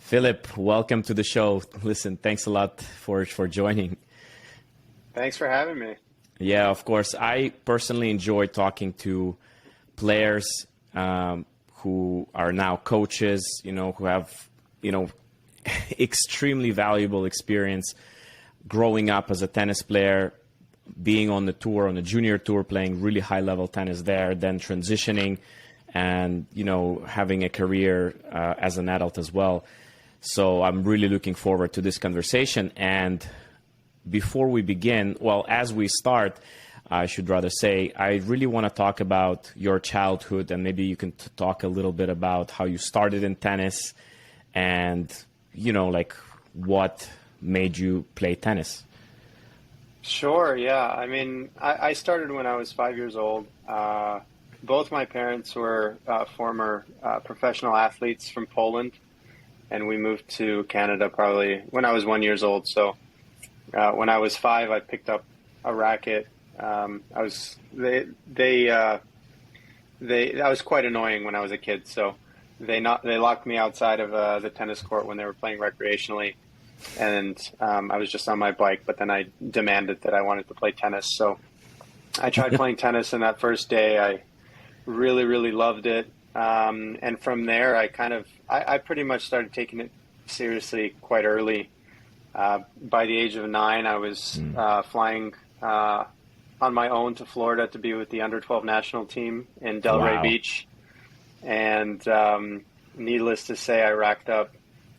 Philip, welcome to the show. Listen, thanks a lot for joining. Thanks for having me. Yeah, of course. I personally enjoy talking to players who are now coaches, who have, extremely valuable experience growing up as a tennis player, being on the tour, on the junior tour, playing really high level tennis there, then transitioning and, having a career as an adult as well. So I'm really looking forward to this conversation. And before we begin, as we start, I should rather say, I really want to talk about your childhood, and maybe you can talk a little bit about how you started in tennis and, what made you play tennis. Sure, yeah. I mean, I started when I was 5 years old. Both my parents were former professional athletes from Poland, and we moved to Canada probably when I was 1 year old. So when I was 5, I picked up a racket. I was quite annoying when I was a kid, so they locked me outside of the tennis court when they were playing recreationally, and I was just on my bike. But then I demanded that I wanted to play tennis, so I tried playing tennis. And that first day, I really, really loved it. And from there, I pretty much started taking it seriously quite early. By the age of 9, I was flying on my own to Florida to be with the under-12 national team in Delray Beach. And needless to say, I racked up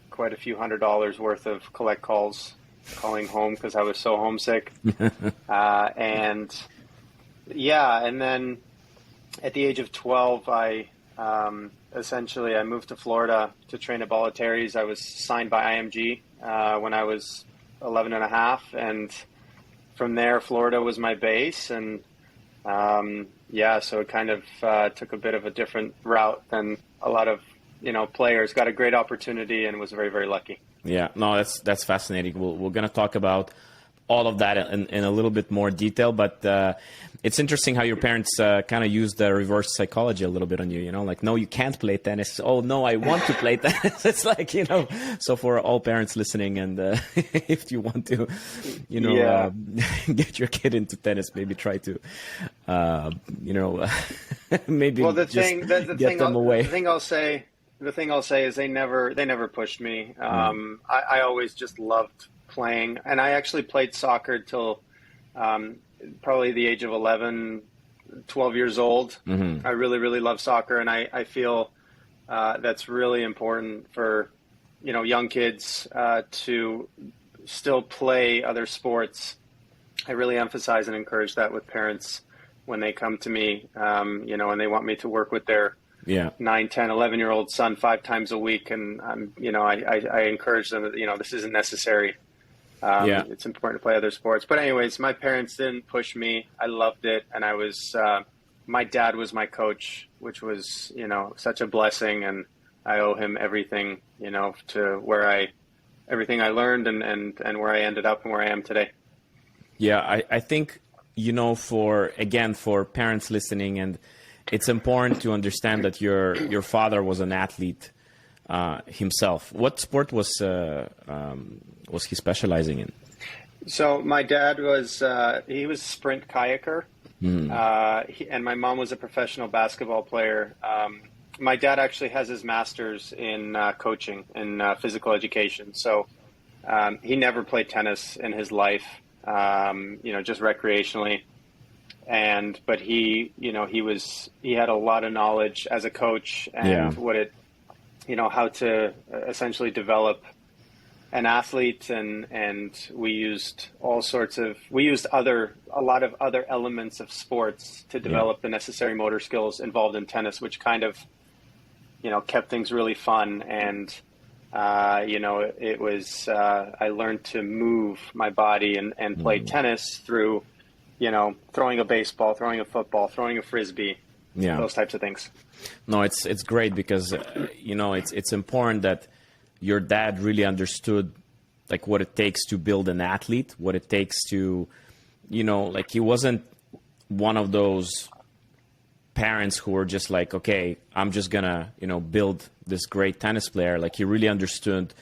quite a few $100s worth of collect calls calling home because I was so homesick. And then at the age of 12, I moved to Florida to train at Bollettieri's. I was signed by IMG when I was 11 and a half, and from there, Florida was my base. And so it kind of took a bit of a different route than a lot of players. Got a great opportunity and was very, very lucky. Yeah, no, that's fascinating. We're going to talk about all of that in a little bit more detail, but it's interesting how your parents kind of use the reverse psychology a little bit on you, like, no, you can't play tennis. Oh, no, I want to play tennis. It's like, so for all parents listening, and if you want to, get your kid into tennis, maybe try to, maybe get them away. The thing I'll say is they never pushed me. I always just loved playing, and I actually played soccer till probably the age of 11, 12 years old. I really, really love soccer, and I feel that's really important for young kids to still play other sports. I really emphasize and encourage that with parents when they come to me, and they want me to work with their 9, 10, 11-year-old son 5 times a week, and I encourage them that this isn't necessary. It's important to play other sports. But anyways, my parents didn't push me. I loved it. And I was, my dad was my coach, which was, such a blessing. And I owe him everything, to everything I learned and where I ended up and where I am today. Yeah, I think, for parents listening, and it's important to understand that your father was an athlete himself. What sport was he specializing in? So my dad was he was a sprint kayaker, and my mom was a professional basketball player. My dad actually has his master's in coaching and physical education. So he never played tennis in his life, just recreationally. But he had a lot of knowledge as a coach and how to essentially develop an athlete, and we used a lot of other elements of sports to develop the necessary motor skills involved in tennis, which kind of, kept things really fun. And, it was, I learned to move my body and play tennis through, throwing a baseball, throwing a football, throwing a frisbee, those types of things. No, it's great because, it's important that your dad really understood like what it takes to build an athlete, what it takes to, he wasn't one of those parents who were just like, okay, I'm just gonna, build this great tennis player. Like, he really understood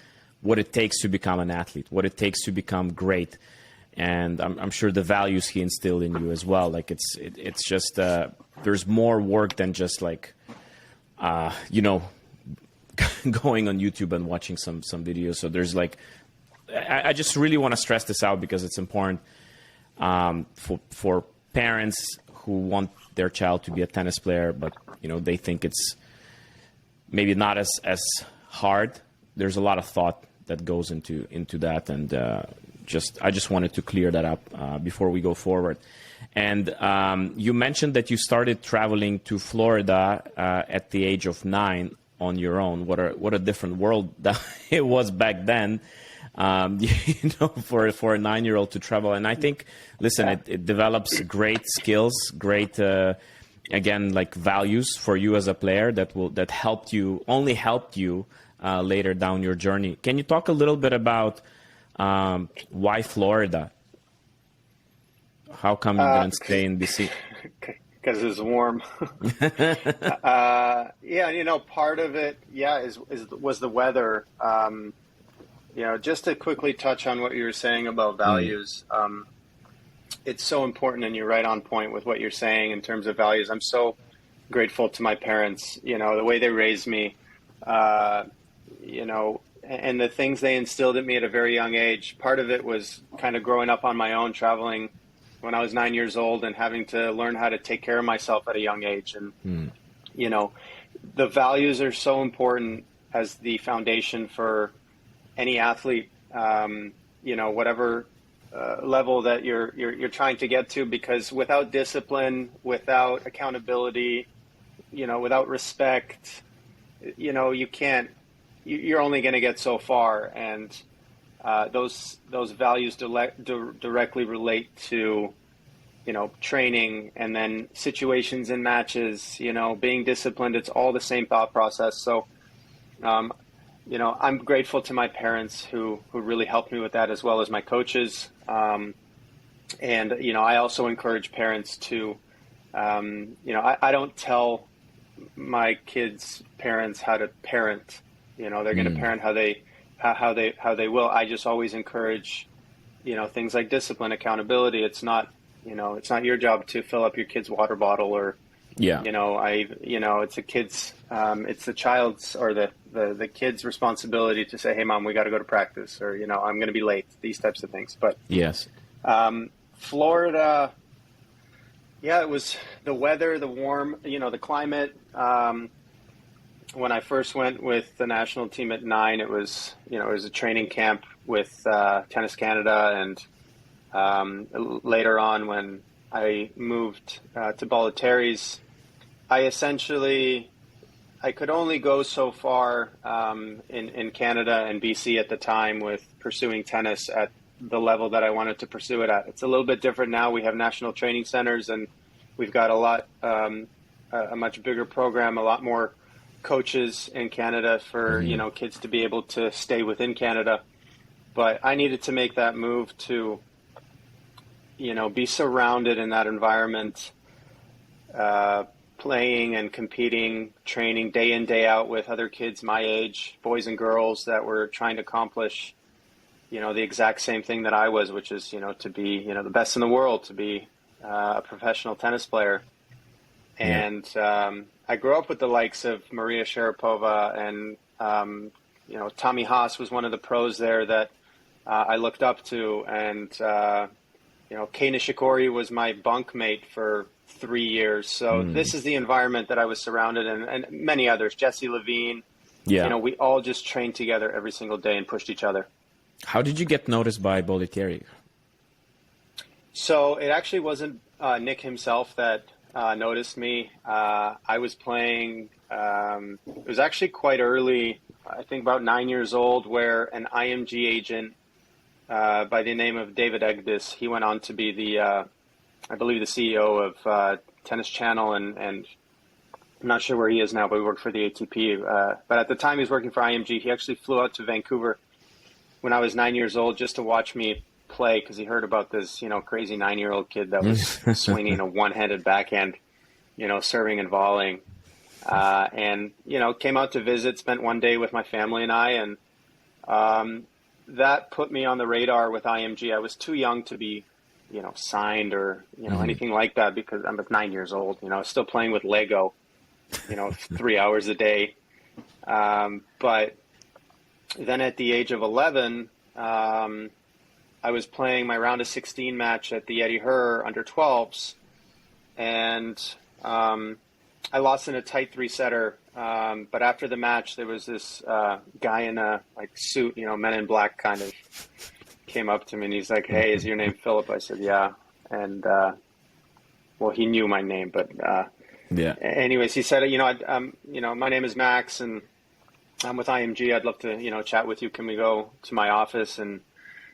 what it takes to become an athlete, what it takes to become great. And I'm sure the values he instilled in you as well. Like, it's just, there's more work than just like, going on YouTube and watching some videos. So there's like, I just really want to stress this out because it's important for parents who want their child to be a tennis player, but they think it's maybe not as hard. There's a lot of thought that goes into that, and I just wanted to clear that up before we go forward. And you mentioned that you started traveling to Florida at the age of 9 on your own. What a different world that it was back then. For a 9-year-old to travel. And I think, listen, it develops great skills, great, again, like values for you as a player that helped you later down your journey. Can you talk a little bit about why Florida? How come you didn't stay in BC? Because it's warm. Part of it, was the weather. Just to quickly touch on what you were saying about values, it's so important, and you're right on point with what you're saying in terms of values. I'm so grateful to my parents, the way they raised me, and the things they instilled in me at a very young age. Part of it was kind of growing up on my own, traveling when I was 9 years old and having to learn how to take care of myself at a young age. And, the values are so important as the foundation for any athlete, whatever level that you're trying to get to, because without discipline, without accountability, without respect, you can't. You're only going to get so far, and those values directly relate to training, and then situations in matches. Being disciplined. It's all the same thought process. So. I'm grateful to my parents who really helped me with that, as well as my coaches. I also encourage parents to, I don't tell my kids' parents how to parent. They're going to parent how they will. I just always encourage, things like discipline, accountability. It's not your job to fill up your kid's water bottle or. Yeah. It's a kid's, it's the child's or the kid's responsibility to say, hey, Mom, we got to go to practice, or, I'm going to be late, these types of things. But yes, Florida, it was the weather, the warm, the climate. When I first went with the national team at 9, it was a training camp with Tennis Canada. And later on, when I moved to Bollettieri's, I could only go so far in Canada and BC at the time with pursuing tennis at the level that I wanted to pursue it at. It's a little bit different now. We have national training centers, and we've got a much bigger program, a lot more coaches in Canada for kids to be able to stay within Canada. But I needed to make that move to be surrounded in that environment, playing and competing, training day in, day out with other kids my age, boys and girls that were trying to accomplish, the exact same thing that I was, which is, to be, the best in the world, to be a professional tennis player. And I grew up with the likes of Maria Sharapova and, Tommy Haas was one of the pros there that I looked up to. And, Kei Nishikori was my bunkmate for 3 years. So this is the environment that I was surrounded in, and many others, Jesse Levine. We all just trained together every single day and pushed each other. How did you get noticed by Bollettieri? So it actually wasn't Nick himself that noticed me. I was playing, it was actually quite early, I think about 9 years old, where an IMG agent by the name of David Egdis, he went on to be the, I believe, the CEO of Tennis Channel, and I'm not sure where he is now, but he worked for the ATP. But at the time he was working for IMG, he actually flew out to Vancouver when I was 9 years old just to watch me play, because he heard about this, crazy 9-year-old kid that was swinging a one-handed backhand. serving and volleying. And, came out to visit, spent one day with my family and I, and that put me on the radar with IMG. I was too young to be, signed or, anything like that because I was 9 years old. I was still playing with Lego, 3 hours a day. But then at the age of 11, I was playing my round of 16 match at the Eddie Herr under 12s, and I lost in a tight 3-setter. But after the match, there was this guy in a suit, Men in Black kind of came up to me, and he's like, "Hey, is your name Philip?" I said, "Yeah." And well, he knew my name, but yeah. Anyways, he said, "My name is Max, and I'm with IMG. I'd love to, chat with you. Can we go to my office?" And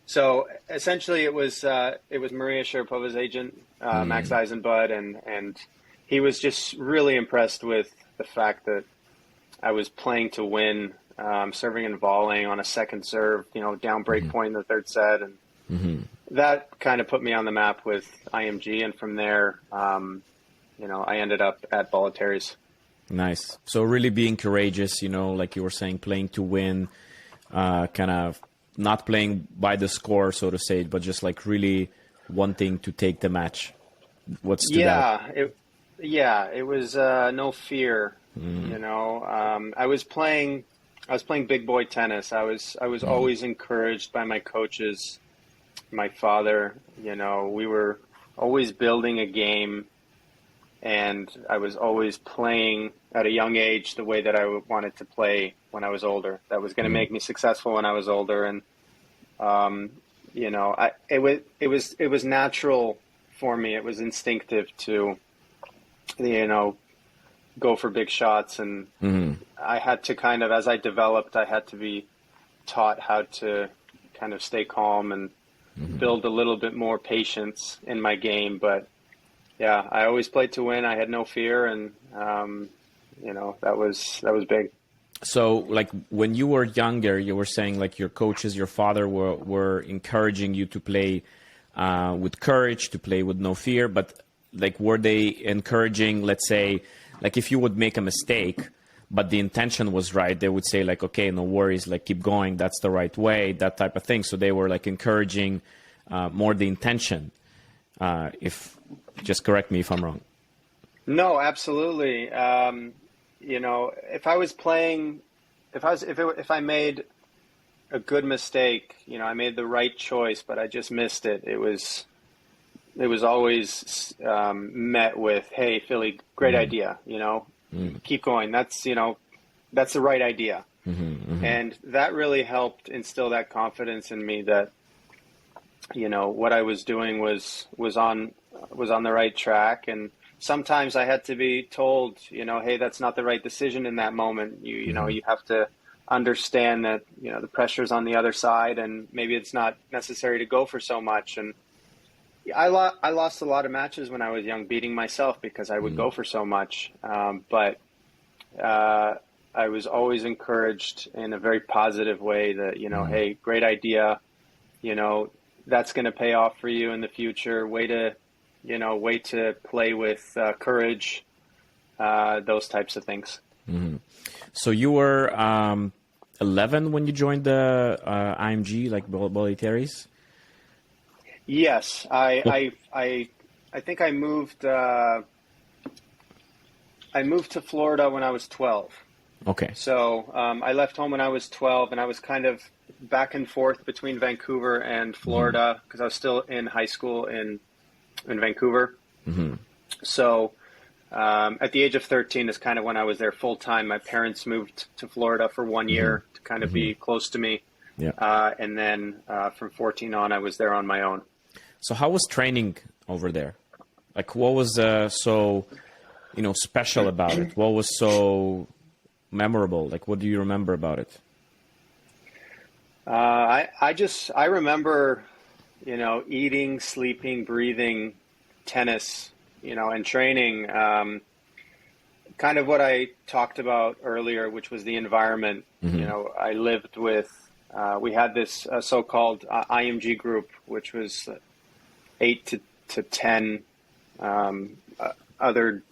so essentially, it was Maria Sharapova's agent, Max Eisenbud, and he was just really impressed with the fact that I was playing to win, serving and volleying on a second serve, down break point in the third set, and that kind of put me on the map with IMG. And from there, I ended up at Bollettieri's. Nice. So really being courageous, like you were saying, playing to win, kind of not playing by the score, so to say, but just like really wanting to take the match. What stood out? It was no fear. I was playing big boy tennis. I was always encouraged by my coaches, my father. We were always building a game, and I was always playing at a young age the way that I wanted to play when I was older. That was going to make me successful when I was older, and it was natural for me. It was instinctive to go for big shots, and I had to kind of, as I developed, I had to be taught how to kind of stay calm and build a little bit more patience in my game. But yeah, I always played to win. I had no fear, and that was big. So like when you were younger, you were saying like your coaches, your father were encouraging you to play with courage, to play with no fear, but like were they encouraging, let's say, like if you would make a mistake, but the intention was right, they would say like, okay, no worries, like keep going, that's the right way, that type of thing. So they were like encouraging more the intention. If just correct me if I'm wrong. No, absolutely. If I was playing, if I made a good mistake, I made the right choice, but I just missed it. It was always met with, "Hey, Philly, great idea. Keep going. That's the right idea." And that really helped instill that confidence in me that, what I was doing was on the right track. And sometimes I had to be told, "Hey, that's not the right decision in that moment. You have to understand that, the pressure's on the other side, and maybe it's not necessary to go for so much." And I lost a lot of matches when I was young, beating myself because I would go for so much. But I was always encouraged in a very positive way that, "Hey, great idea. That's going to pay off for you in the future. Way to play with courage." Those types of things. So you were 11 when you joined the IMG, like Bollettieri's? Yes, I think I moved. I moved to Florida when I was 12. Okay. So I left home when I was 12, and I was kind of back and forth between Vancouver and Florida because I was still in high school in Vancouver. So at the age of 13 is kind of when I was there full time. My parents moved to Florida for 1 year to kind of be close to me. Yeah. And then from 14 on, I was there on my own. So how was training over there? Like what was so, special about it? What was so memorable? Like what do you remember about it? I remember, eating, sleeping, breathing, tennis, and training. Kind of what I talked about earlier, which was the environment. I lived with, we had this so-called IMG group, which was 8 to 10 other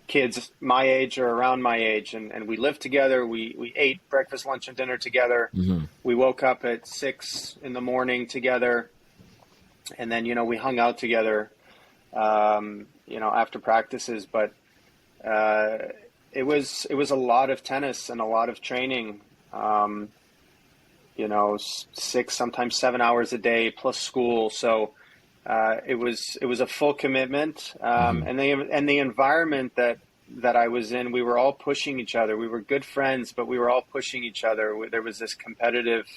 kids my age or around my age, and we lived together. We ate breakfast, lunch, and dinner together. We woke up at 6 in the morning together, and then we hung out together, after practices. But it was a lot of tennis and a lot of training. 6, sometimes 7 hours a day plus school. So it was a full commitment, and the environment that I was in, we were all pushing each other. We were good friends, but we were all pushing each other. There was this competitive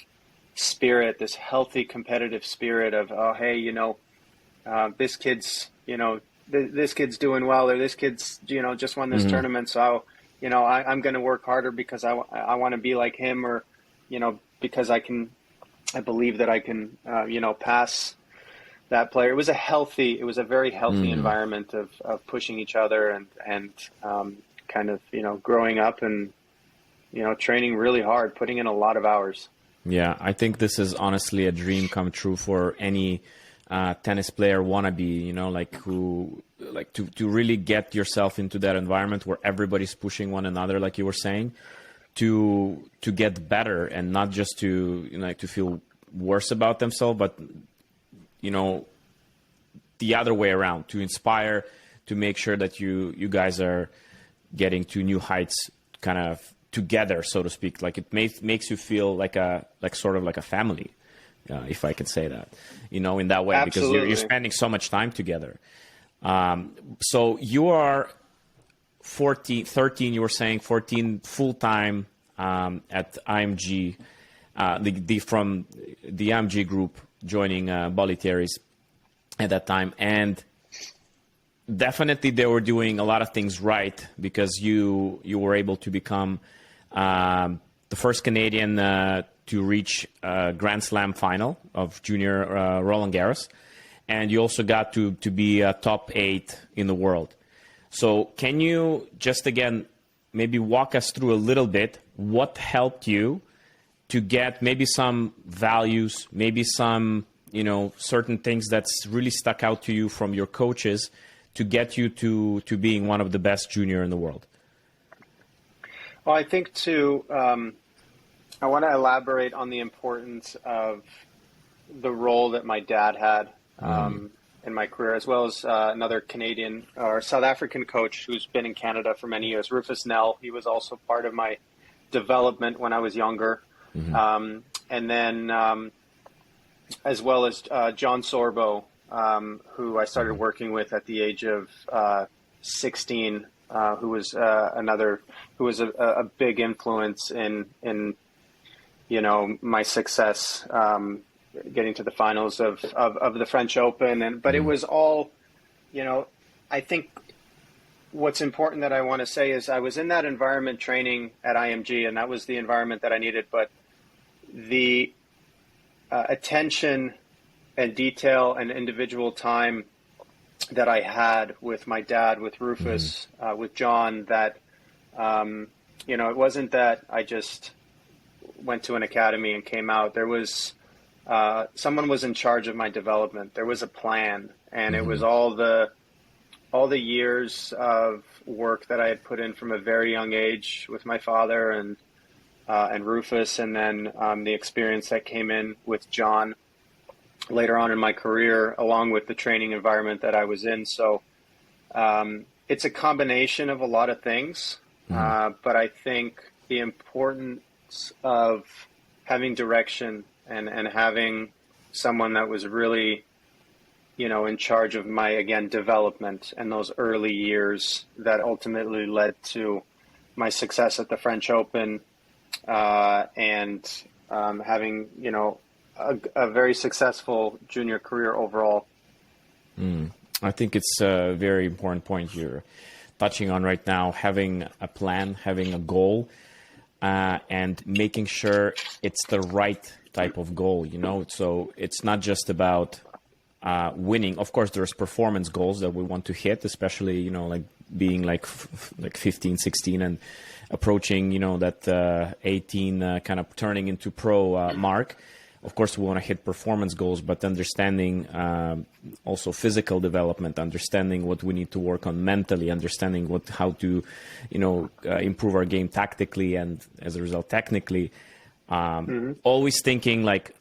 spirit, this healthy competitive spirit of, oh, hey, this kid's this kid's doing well, or this kid's just won this tournament, so I'm going to work harder because I want to be like him, or because I believe that I can pass that player. It was a very healthy environment of pushing each other and kind of, growing up and, training really hard, putting in a lot of hours. Yeah, I think this is honestly a dream come true for any tennis player wannabe, to really get yourself into that environment where everybody's pushing one another, like you were saying, to get better, and not just to feel worse about themselves, but the other way around, to inspire, to make sure that you guys are getting to new heights kind of together, so to speak. Like it makes you feel like sort of like a family, if I can say that, in that way. Absolutely. Because you're spending so much time together. So you are 13, you were saying 14 full-time at IMG, from the IMG group, joining Bollettieri's at that time. And definitely they were doing a lot of things right, because you were able to become the first Canadian to reach a Grand Slam final of junior Roland Garros. And you also got to be a top 8 in the world. So can you just, again, maybe walk us through a little bit what helped you to get maybe some values, maybe some, certain things that's really stuck out to you from your coaches to get you to being one of the best junior in the world? Well, I think I want to elaborate on the importance of the role that my dad had in my career, as well as another Canadian or South African coach who's been in Canada for many years, Rufus Nell. He was also part of my development when I was younger. And then as well as John Sorbo, who I started working with at the age of 16, who was a big influence in my success, getting to the finals of the French Open. But it was all, I think what's important that I want to say is I was in that environment training at IMG, and that was the environment that I needed. But the attention and detail and individual time that I had with my dad, with Rufus, with John, that, it wasn't that I just went to an academy and came out. There was, someone was in charge of my development. There was a plan, and it was all the years of work that I had put in from a very young age with my father and Rufus, and then the experience that came in with John later on in my career, along with the training environment that I was in. So it's a combination of a lot of things, but I think the importance of having direction and having someone that was really, in charge of my, again, development and those early years that ultimately led to my success at the French Open, and having, a very successful junior career overall. I think it's a very important point you're touching on right now, having a plan, having a goal, and making sure it's the right type of goal, So it's not just about winning. Of course, there's performance goals that we want to hit, especially, like being like 15, 16 and approaching, that 18 kind of turning into pro mark of course, we want to hit performance goals, but understanding also physical development, understanding what we need to work on mentally, understanding how to, improve our game tactically and as a result technically. Always thinking like,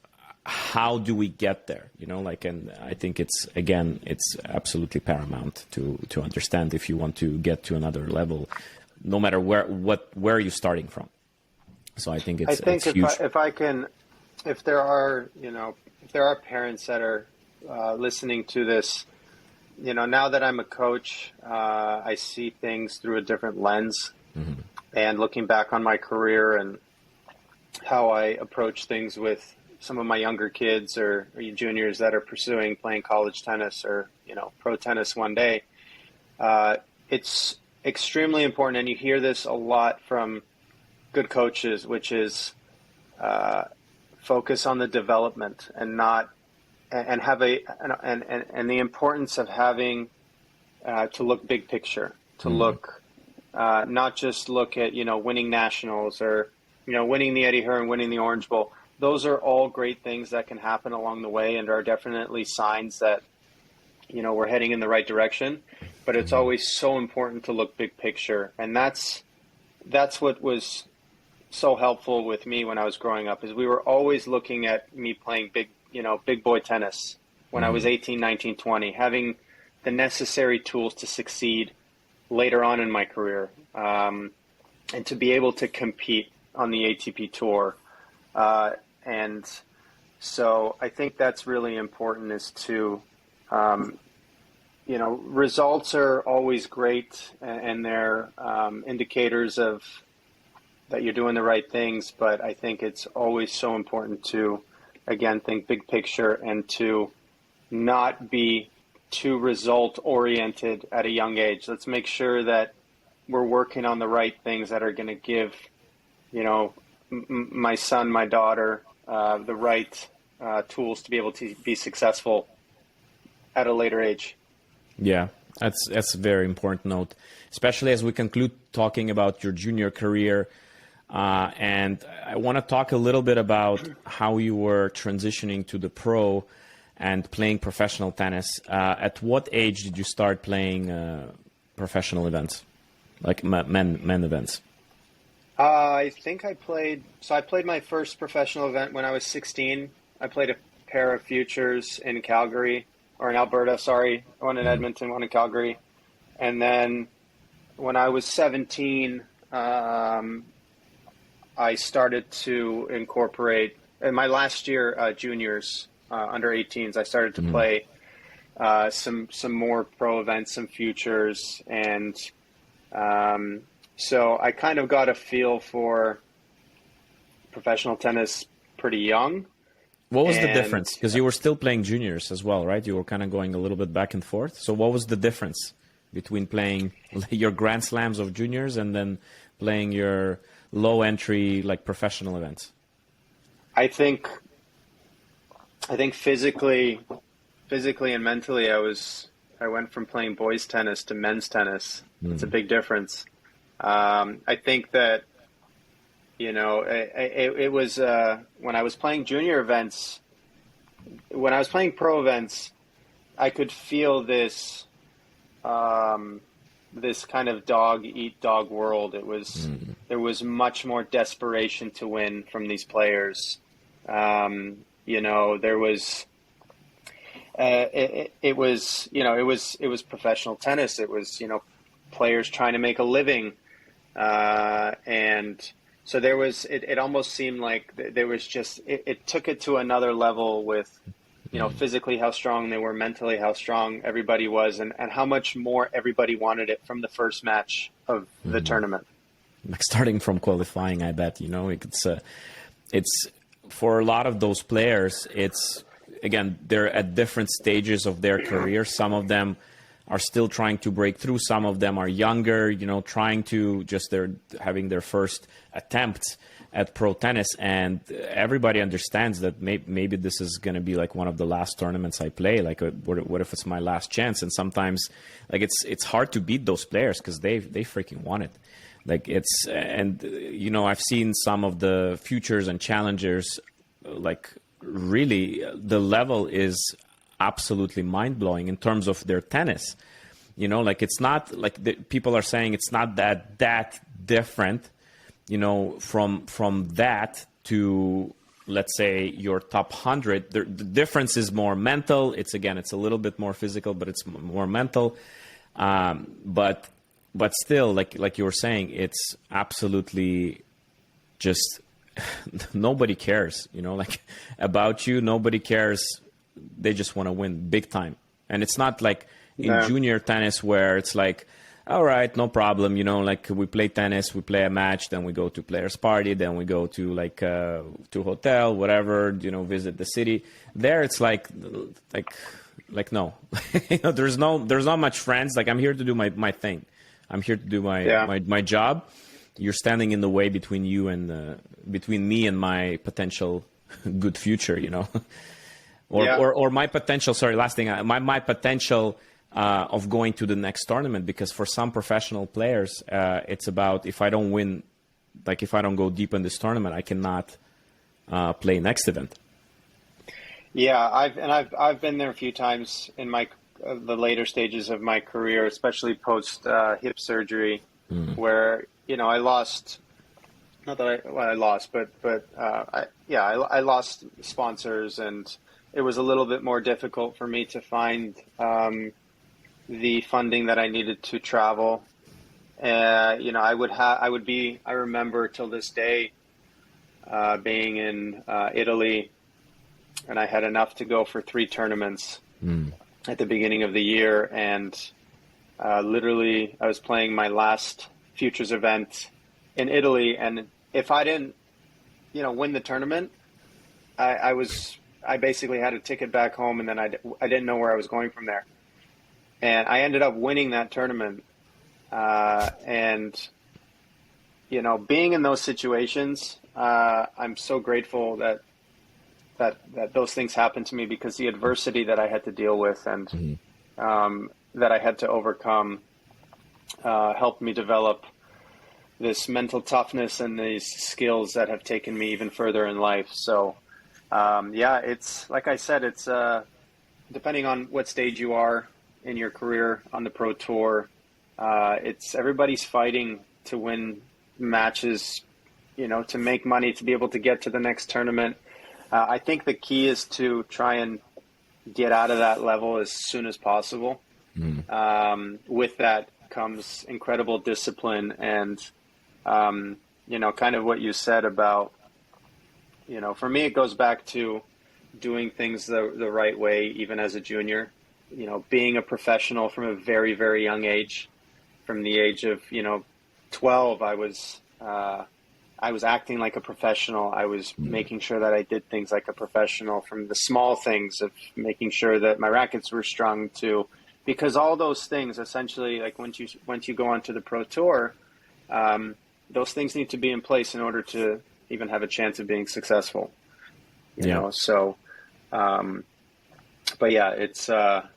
how do we get there? And I think it's absolutely paramount to understand if you want to get to another level, no matter where you're starting from. So I think it's huge. If there are parents that are listening to this, now that I'm a coach, I see things through a different lens. And looking back on my career and how I approach things with some of my younger kids or juniors that are playing college tennis or, pro tennis one day, it's extremely important. And you hear this a lot from good coaches, which is focus on the development and the importance of having to look big picture, to look not just look at winning nationals or winning the Eddie Hearn, winning the Orange Bowl. Those are all great things that can happen along the way and are definitely signs that we're heading in the right direction. But it's always so important to look big picture, and that's what was so helpful with me when I was growing up, is we were always looking at me playing big boy tennis when I was 18, 19, 20, having the necessary tools to succeed later on in my career, and to be able to compete on the ATP tour. And so I think that's really important, is to, results are always great and they're indicators of that you're doing the right things, but I think it's always so important to, again, think big picture and to not be too result oriented at a young age. Let's make sure that we're working on the right things that are going to give, my son, my daughter, the right tools to be able to be successful at a later age. Yeah, that's a very important note, especially as we conclude talking about your junior career. And I want to talk a little bit about how you were transitioning to the pro and playing professional tennis. At what age did you start playing professional events, like men events? I think I played my first professional event when I was 16. I played a pair of futures in Alberta, one in Edmonton, one in Calgary. And then when I was 17, I started to incorporate, in my last year, juniors, under 18s, I started to play some more pro events, some futures, and so I kind of got a feel for professional tennis pretty young. What was the difference? Because you were still playing juniors as well, right? You were kind of going a little bit back and forth. So what was the difference between playing your Grand Slams of juniors and then playing your low entry, like professional events? I think physically and mentally, I went from playing boys tennis to men's tennis. It's a big difference. I think that, it was, when I was playing junior events, when I was playing pro events, I could feel this kind of dog eat dog world. There was much more desperation to win from these players. There was, it was professional tennis. It was, players trying to make a living. And so there was, it almost seemed like there was just, it took it to another level with, physically how strong they were, mentally how strong everybody was, and how much more everybody wanted it from the first match of the tournament. Like starting from qualifying, I bet, it's for a lot of those players, again, they're at different stages of their career. Some of them are still trying to break through. Some of them are younger, trying to they're having their first attempt at pro tennis. And everybody understands that maybe this is going to be like one of the last tournaments I play. Like, what if it's my last chance? And sometimes, like, it's hard to beat those players because they freaking want it. Like, I've seen some of the futures and challengers, like, really the level is absolutely mind-blowing in terms of their tennis. You know, like it's not like people are saying it's not that different, you know, from that to, let's say, your top 100. The difference is more mental. It's a little bit more physical, but it's more mental. But still, like you were saying, it's absolutely just nobody cares, you know, like about you. Nobody cares. They just want to win big time. And it's not like in junior tennis where it's like, all right, no problem, you know, like we play tennis, we play a match, then we go to players party, then we go to like to hotel, whatever, you know, visit the city. There it's like no. You know, there's not much friends. Like I'm here to do my thing. I'm here to do my job. You're standing in the way between you and between me and my potential good future, you know. Or my potential, sorry, last thing, my potential of going to the next tournament, because for some professional players, it's about if I don't win, like if I don't go deep in this tournament, I cannot play next event. Yeah, I've been there a few times in my the later stages of my career, especially post hip surgery, where you know I lost. Not that I lost, but I lost sponsors, and it was a little bit more difficult for me to find the funding that I needed to travel. You know, I remember till this day being in Italy, and I had enough to go for 3 tournaments at the beginning of the year. And literally I was playing my last futures event in Italy. And if I didn't, you know, win the tournament, I basically had a ticket back home, and then I didn't know where I was going from there. And I ended up winning that tournament. And, you know, being in those situations, I'm so grateful that those things happened to me, because the adversity that I had to deal with and that I had to overcome helped me develop this mental toughness and these skills that have taken me even further in life. So, it's like I said, it's depending on what stage you are in your career on the pro tour, it's everybody's fighting to win matches, you know, to make money, to be able to get to the next tournament. I think the key is to try and get out of that level as soon as possible. With that comes incredible discipline and, you know, kind of what you said about, you know, for me, it goes back to doing things the right way, even as a junior, you know, being a professional from a very, very young age. From the age of, you know, 12, I was acting like a professional. I was making sure that I did things like a professional, from the small things of making sure that my rackets were strung to, because all those things essentially, like once you go onto the pro tour, those things need to be in place in order to even have a chance of being successful. You know, so, but yeah, it's a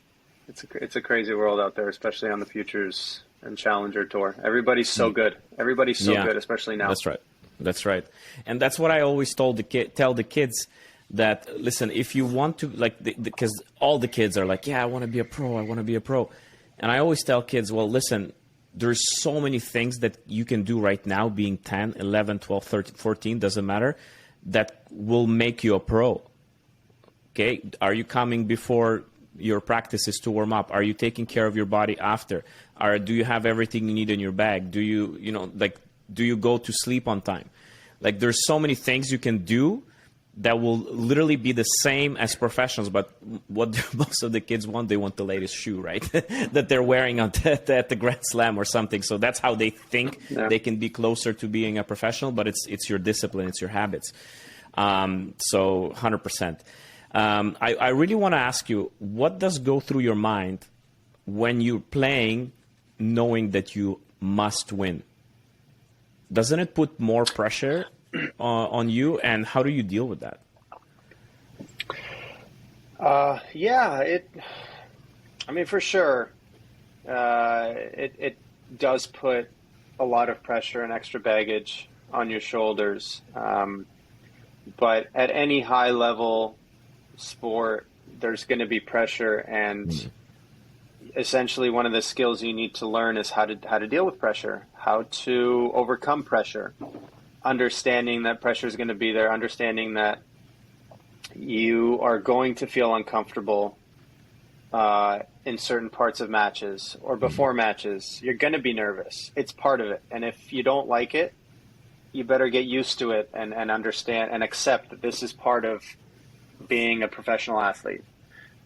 crazy world out there, especially on the Futures and Challenger Tour. Everybody's so good. Everybody's so good, especially now. That's right. And that's what I always tell the kids, that, listen, if you want to, like, because all the kids are like, yeah, I want to be a pro. And I always tell kids, well, listen, there's so many things that you can do right now, being 10, 11, 12, 13, 14, doesn't matter, that will make you a pro. Okay? Are you coming before your practices to warm up? Are you taking care of your body after? Do you have everything you need in your bag? Do you go to sleep on time? Like, there's so many things you can do that will literally be the same as professionals. But what most of the kids want, they want the latest shoe, right? that they're wearing at the Grand Slam or something. So that's how they think they can be closer to being a professional. But it's your discipline, it's your habits. So 100%. I really want to ask you, what does go through your mind when you're playing, knowing that you must win? Doesn't it put more pressure on you, and how do you deal with that? I mean, for sure, it does put a lot of pressure and extra baggage on your shoulders. But at any high level sport, there's going to be pressure, and essentially one of the skills you need to learn is how to deal with pressure, how to overcome pressure, understanding that pressure is going to be there, understanding that you are going to feel uncomfortable in certain parts of matches or before matches. You're going to be nervous. It's part of it. And if you don't like it, you better get used to it and understand and accept that this is part of being a professional athlete.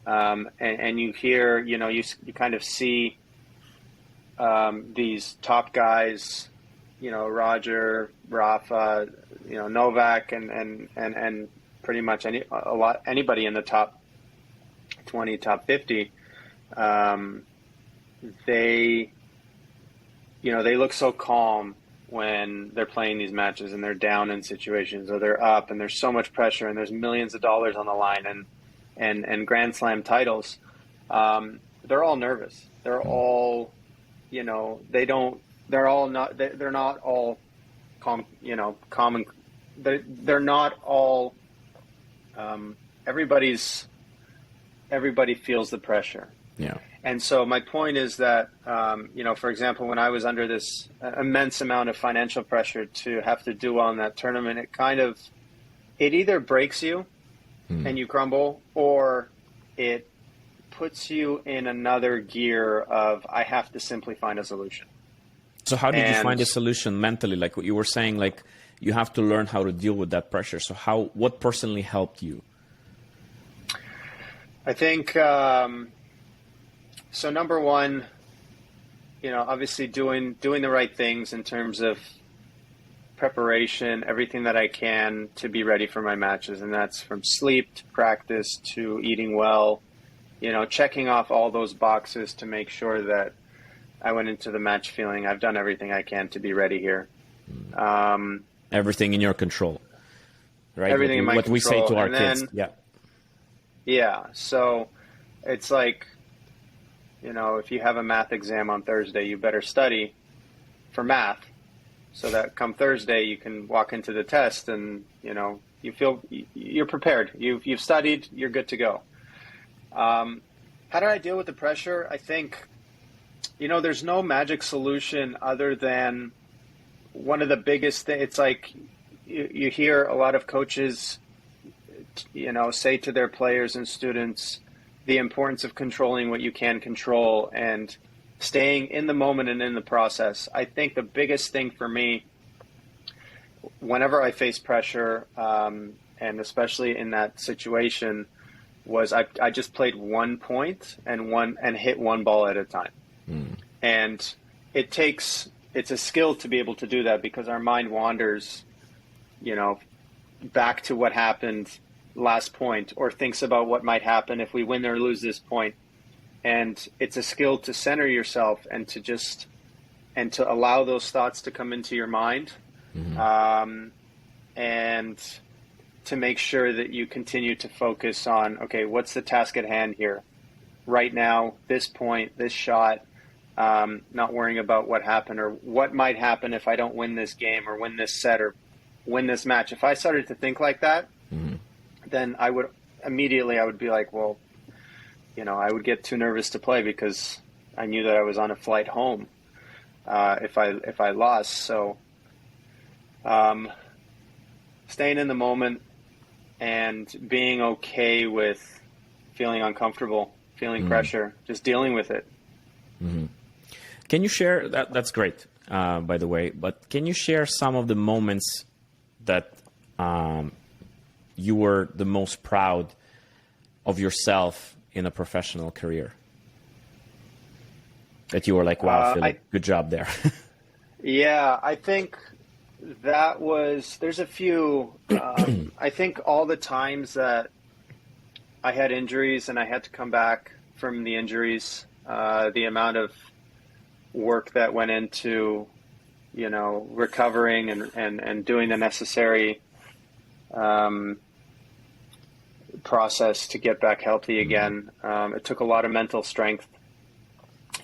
And you hear, you kind of see these top guys, Roger, Rafa, Novak, and pretty much anybody in the top 20, top 50. They look so calm when they're playing these matches and they're down in situations, or they're up and there's so much pressure and there's millions of dollars on the line and Grand Slam titles. They're all nervous. They're all, they're not all calm, common. They're not all, everybody feels the pressure. Yeah. And so my point is that, for example, when I was under this immense amount of financial pressure to have to do well in that tournament, it either breaks you and you crumble, or it puts you in another gear of, I have to simply find a solution. So how did you find a solution mentally? Like what you were saying, like you have to learn how to deal with that pressure. So what personally helped you? I think, so number one, obviously doing the right things in terms of preparation, everything that I can to be ready for my matches. And that's from sleep to practice to eating well, checking off all those boxes to make sure that I went into the match feeling I've done everything I can to be ready here. Everything in your control, right? Everything in my control. What we say to our kids. Yeah. Yeah. So it's like, if you have a math exam on Thursday, you better study for math so that come Thursday you can walk into the test and, you feel you're prepared. You've studied, you're good to go. How do I deal with the pressure? I think, there's no magic solution other than one of the biggest things. It's like you hear a lot of coaches, say to their players and students the importance of controlling what you can control and staying in the moment and in the process. I think the biggest thing for me, whenever I face pressure, and especially in that situation, was I just played 1 point and hit one ball at a time. And it's a skill to be able to do that, because our mind wanders, back to what happened last point, or thinks about what might happen if we win or lose this point. And it's a skill to center yourself and to allow those thoughts to come into your mind, and to make sure that you continue to focus on, okay, what's the task at hand here right now, this point, this shot, not worrying about what happened or what might happen if I don't win this game or win this set or win this match. If I started to think like that, then I would be like, well, I would get too nervous to play because I knew that I was on a flight home if I lost. So staying in the moment and being okay with feeling uncomfortable, feeling pressure, just dealing with it. Can you share that? That's great, by the way. But can you share some of the moments that you were the most proud of yourself in a professional career? That you were like, wow, Philip, good job there. Yeah, I think there's a few, I think all the times that I had injuries and I had to come back from the injuries, the amount of work that went into, recovering and doing the necessary process to get back healthy again. It took a lot of mental strength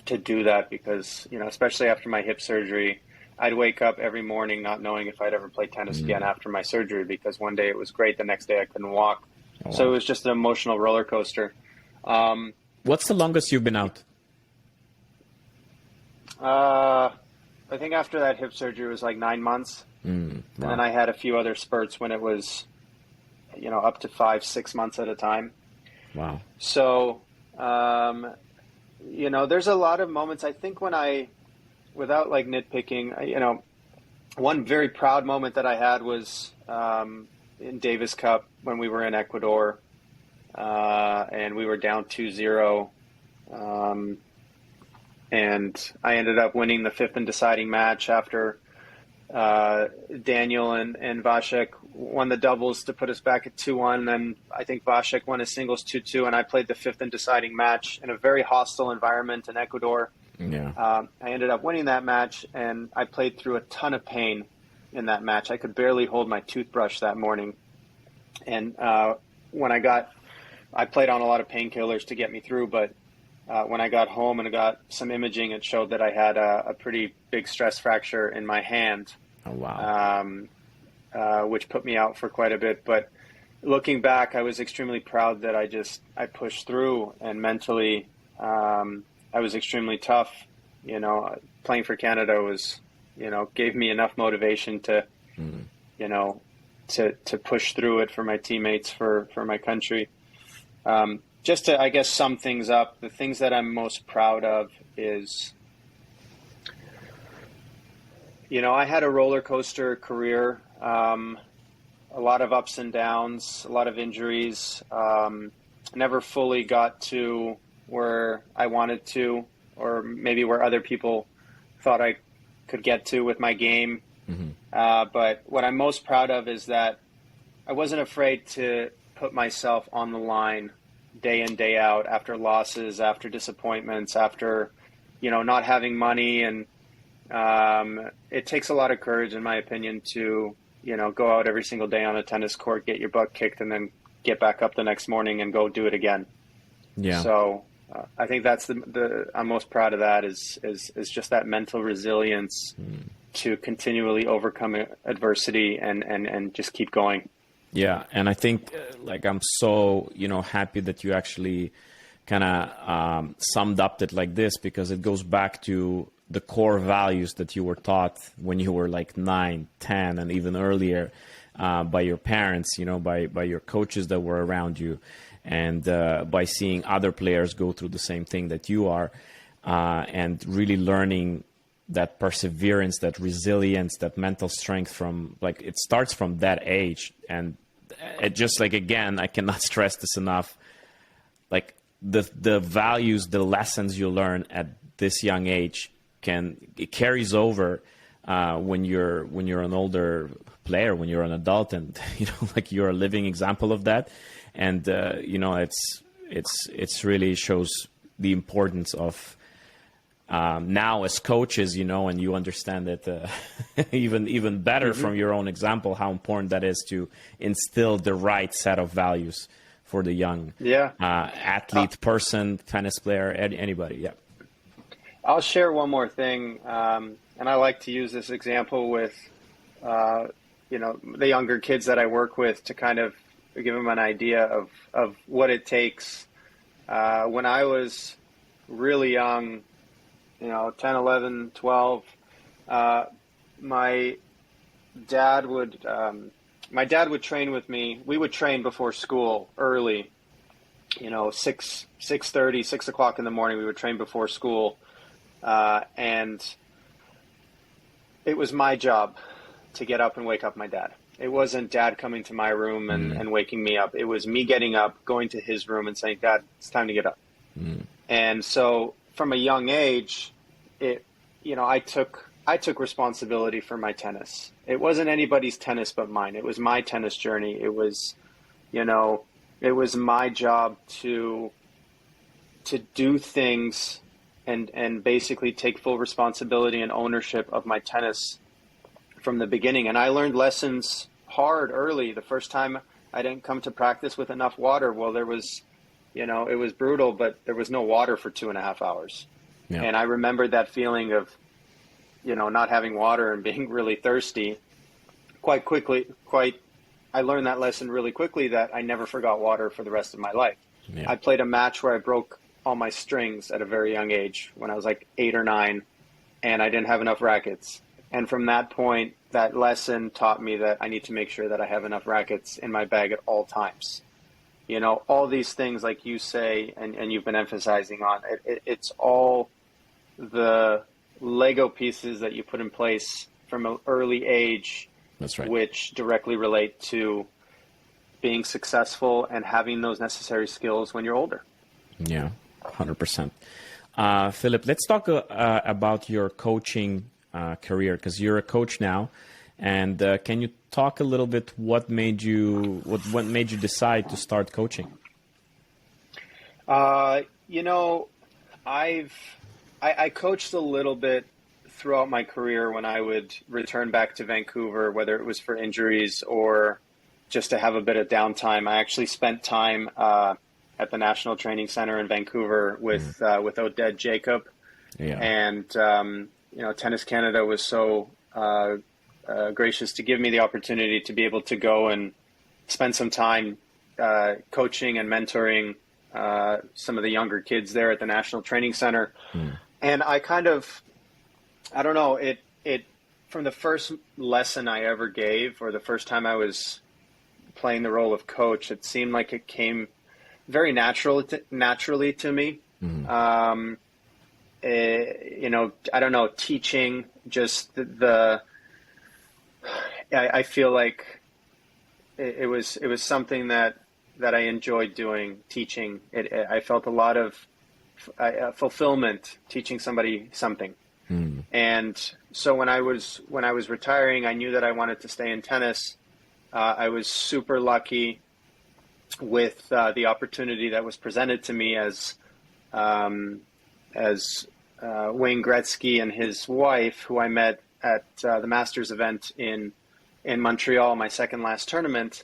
to do that because, especially after my hip surgery, I'd wake up every morning not knowing if I'd ever play tennis again after my surgery, because one day it was great, the next day I couldn't walk. Oh, So wow. it was just an emotional roller coaster. What's the longest you've been out? I think after that hip surgery it was like 9 months. Wow. And then I had a few other spurts when it was, up to 5-6 months at a time. Wow. So, there's a lot of moments, I think, when without like nitpicking, one very proud moment that I had was in Davis Cup when we were in Ecuador, and we were down 2-0. And I ended up winning the fifth and deciding match after Daniel and Vasek won the doubles to put us back at 2-1. Then I think Vasek won his singles 2-2, and I played the fifth and deciding match in a very hostile environment in Ecuador. Yeah. I ended up winning that match, and I played through a ton of pain in that match. I could barely hold my toothbrush that morning. And when I played on a lot of painkillers to get me through, but when I got home and I got some imaging, it showed that I had a pretty big stress fracture in my hand. Oh, wow. Which put me out for quite a bit. But looking back, I was extremely proud that I pushed through, and mentally, I was extremely tough. Playing for Canada was, gave me enough motivation to, to push through it for my teammates, for my country. Just to, I guess, sum things up, the things that I'm most proud of is, I had a roller coaster career, a lot of ups and downs, a lot of injuries, never fully got to where I wanted to, or maybe where other people thought I could get to with my game. But what I'm most proud of is that I wasn't afraid to put myself on the line day in, day out, after losses, after disappointments, after, not having money. And it takes a lot of courage, in my opinion, to, go out every single day on a tennis court, get your butt kicked, and then get back up the next morning and go do it again. Yeah. So I think that's I'm most proud of that is just that mental resilience to continually overcome adversity and just keep going. Yeah, and I think I'm so happy that you actually kind of summed up it like this, because it goes back to the core values that you were taught when you were like 9, 10, and even earlier by your parents, by your coaches that were around you, and by seeing other players go through the same thing that you are, and really learning that perseverance, that resilience, that mental strength from it starts from that age. And it just again, I cannot stress this enough. The values, the lessons you learn at this young age it carries over when you're an older player, when you're an adult, and you're a living example of that. And it's really shows the importance of now as coaches, and you understand that even better from your own example, how important that is to instill the right set of values for the young athlete, person, tennis player, anybody. Yeah. I'll share one more thing, and I like to use this example with, the younger kids that I work with to kind of give them an idea of what it takes. When I was really young, 10, 11, 12, my dad would train with me. We would train before school early, 6:30, 6 o'clock in the morning. We would train before school. And it was my job to get up and wake up my dad. It wasn't dad coming to my room and waking me up. It was me getting up, going to his room and saying, "Dad, it's time to get up." And so from a young age, I took responsibility for my tennis. It wasn't anybody's tennis but mine. It was my tennis journey. It was, it was my job to do things and basically take full responsibility and ownership of my tennis from the beginning. And I learned lessons hard early. The first time I didn't come to practice with enough water. Well, there was, it was brutal, but there was no water for 2.5 hours. Yeah. And I remembered that feeling of, not having water and being really thirsty, I learned that lesson really quickly, that I never forgot water for the rest of my life. Yeah. I played a match where I broke all my strings at a very young age, when I was like 8 or 9, and I didn't have enough rackets. And from that point, that lesson taught me that I need to make sure that I have enough rackets in my bag at all times. All these things, like you say, and you've been emphasizing on, it's all the Lego pieces that you put in place from an early age. That's right. Which directly relate to being successful and having those necessary skills when you're older. Yeah, 100%. Philip, let's talk about your coaching career, because you're a coach now. And can you talk a little bit what made you decide to start coaching? I coached a little bit throughout my career when I would return back to Vancouver, whether it was for injuries or just to have a bit of downtime. I actually spent time at the National Training Center in Vancouver with Oded Jacob. Yeah. And, Tennis Canada was so gracious to give me the opportunity to be able to go and spend some time coaching and mentoring some of the younger kids there at the National Training Center. And I don't know, it from the first lesson I ever gave, or the first time I was playing the role of coach, it seemed like it came very naturally to me. I don't know, teaching, just I feel like it was something that I enjoyed doing, teaching. I felt a lot of fulfillment teaching somebody something. And so when I was retiring, I knew that I wanted to stay in tennis. I was super lucky with the opportunity that was presented to me as Wayne Gretzky and his wife, who I met at the Masters event in Montreal, my second last tournament.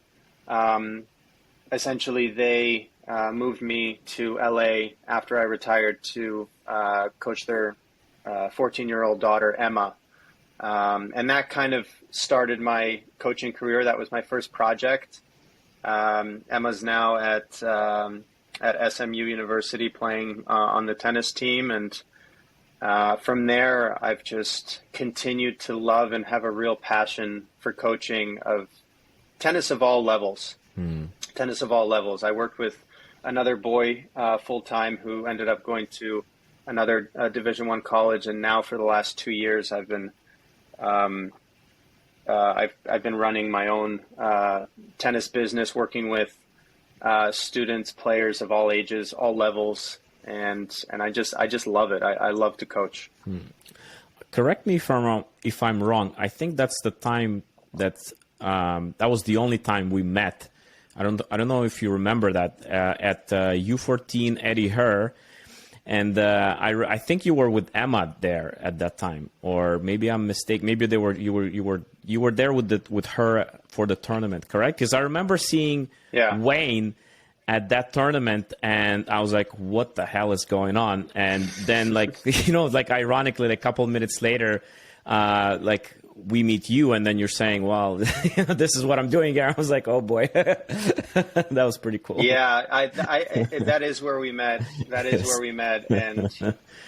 Essentially, they moved me to LA after I retired to coach their 14-year-old daughter, Emma. And that kind of started my coaching career. That was my first project. Emma's now at SMU University playing on the tennis team. And from there, I've just continued to love and have a real passion for coaching of tennis of all levels. Tennis of all levels. I worked with another boy full-time who ended up going to another Division I college, and now for the last 2 years, I've been running my own tennis business, working with students, players of all ages, all levels, and I just love it. I love to coach. Correct me if I'm wrong. I think that's the time that was the only time we met. I don't know if you remember that at U14 Eddie Herr. And I think you were with Emma there at that time, or maybe I'm mistaken. Maybe you were there with her for the tournament, correct? Because I remember seeing Wayne at that tournament, and I was like, "What the hell is going on?" And then, ironically, a couple of minutes later, we meet you, and then you're saying, "Well, this is what I'm doing here." I was like, "Oh boy," that was pretty cool. Yeah, that is where we met. That is where we met, and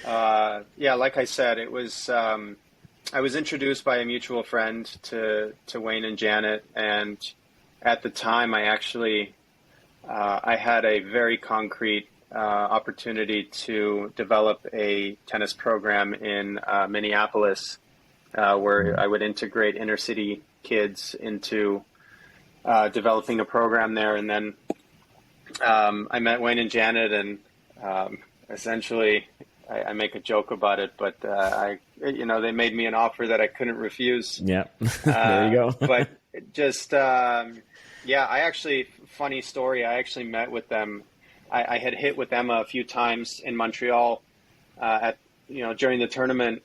like I said, it was. I was introduced by a mutual friend to Wayne and Janet, and at the time, I actually I had a very concrete opportunity to develop a tennis program in Minneapolis. Where I would integrate inner city kids into developing a program there. And then I met Wayne and Janet, and essentially I make a joke about it, but they made me an offer that I couldn't refuse. Yeah, there you go. But just, I actually, funny story, I actually met with them. I had hit with Emma a few times in Montreal during the tournament.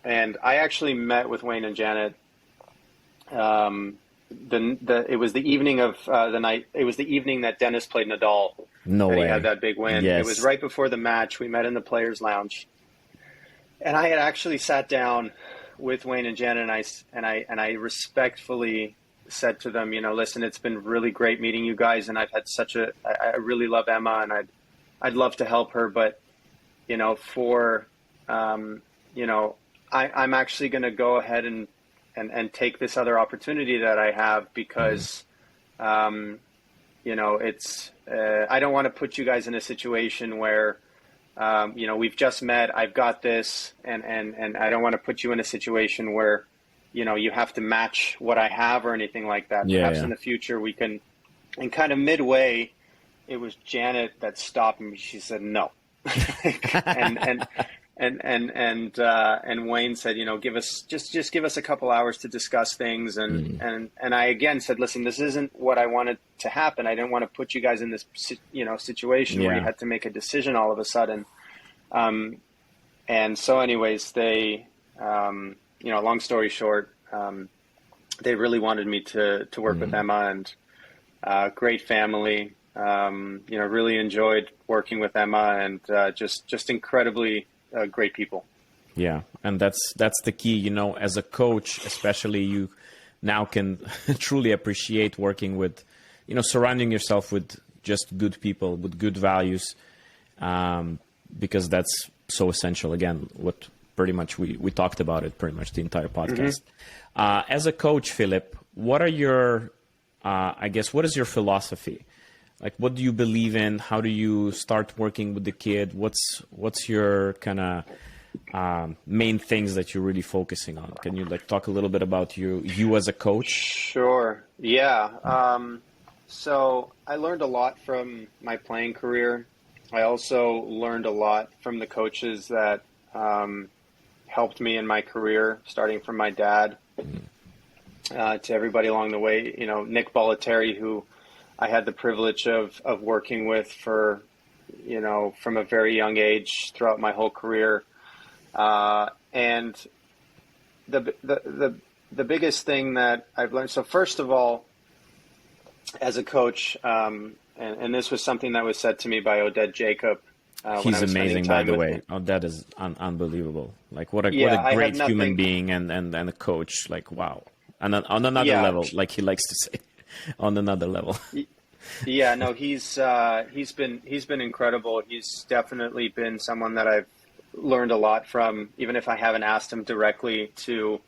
And I actually met with Wayne and Janet. It was the evening of the night. It was the evening that Dennis played Nadal. No way. He had that big win. Yes. It was right before the match. We met in the players' lounge, and I had actually sat down with Wayne and Janet, and I respectfully said to them, listen, it's been really great meeting you guys, and I've had I really love Emma, and I'd love to help her, but I'm actually going to go ahead and take this other opportunity that I have because, it's I don't want to put you guys in a situation where, we've just met, I've got this, and I don't want to put you in a situation where, you have to match what I have or anything like that. Yeah, Perhaps in the future we can, and kind of midway, it was Janet that stopped me. She said, no. And Wayne said, give us a couple hours to discuss things. And I again said, listen, this isn't what I wanted to happen. I didn't want to put you guys in this, situation where you had to make a decision all of a sudden. And so anyways, they, long story short, they really wanted me to work with Emma, and great family. Really enjoyed working with Emma, and just incredibly great people. Yeah, and that's the key. As a coach, especially, you now can truly appreciate working with, surrounding yourself with just good people with good values, because that's so essential. Again, what pretty much we talked about it pretty much the entire podcast. As a coach, Philip, what are your, what is your philosophy? Like, what do you believe in? How do you start working with the kid? What's your kind of main things that you're really focusing on? Can you talk a little bit about you as a coach? Sure. Yeah. So I learned a lot from my playing career. I also learned a lot from the coaches that helped me in my career, starting from my dad to everybody along the way. Nick Bollettieri, who I had the privilege of working with for, from a very young age throughout my whole career. And the biggest thing that I've learned, so first of all, as a coach, and this was something that was said to me by Oded Jacob. He's amazing, by the way. Oded is unbelievable. What a great human being and a coach. Wow. And on another level, like he likes to say. On another level. Yeah, no, he's been incredible. He's definitely been someone that I've learned a lot from, even if I haven't asked him directly to,